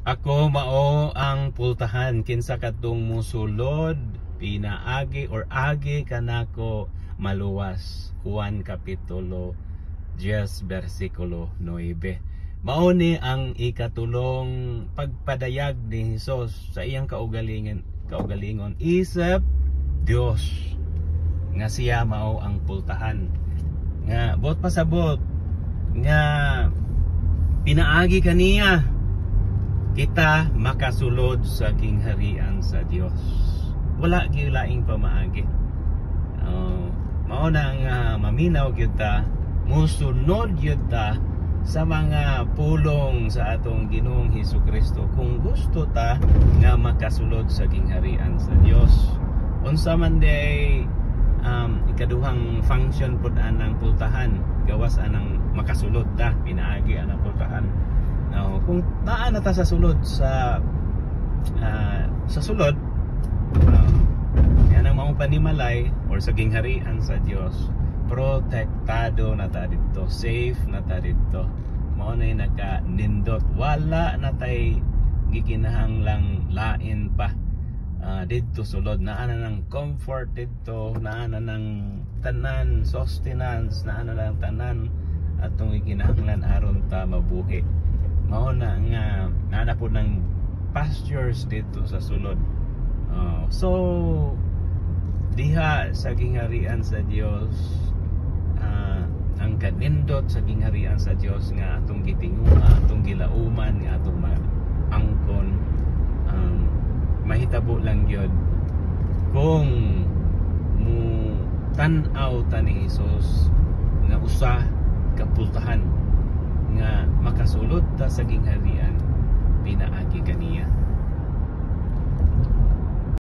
Ako mao ang pultahan kinsa kadtong musulod pinaagi or agi kanako maluwas. Juan kapitulo 10 versikulo 9. Mao ni ang ikatulong pagpadayag ni Hesus sa iyang kaugalingon isip Dios nga siya mao ang pultahan nga bot pasabot nga pinaagi kaniya kita makasulod sa kingharian sa Dios. Wala gyud laing pamaagi. Mao na nga maminaw gyud ta, musunod gyud ta sa mga pulong sa atong Ginoong Hesukristo kung gusto ta nga makasulod sa kingharian sa Dios. Unsa man day ikaduhang function pud anang pultahan, gawas anang makasulod ta, pinaagi anang pultahan. Kung naa na ta sa sulod sa sulod yan ang maong panimalay or sa gingharian sa Dios, protektado na ta dito, safe na ta dito, mao na naka-nindot, wala na tay gikinahanglang lain pa dito sulod, naa na ng comfort dito, naa na ng tanan sustenance, naa na ng tanan atong gikinahanglan aron ta mabuhi. Mao na nga ana po ng pastures dito sa sulod. So diha sa gingharian sa Dios, ang kanindot sa gingharian sa Dios nga atong gitinguha, atong gilauman, nga atong angkon, mahitabo lang gyud kung mu tan-aw ta ni Hesus nga usa ka pultahan nga makasulod ta sa gingharian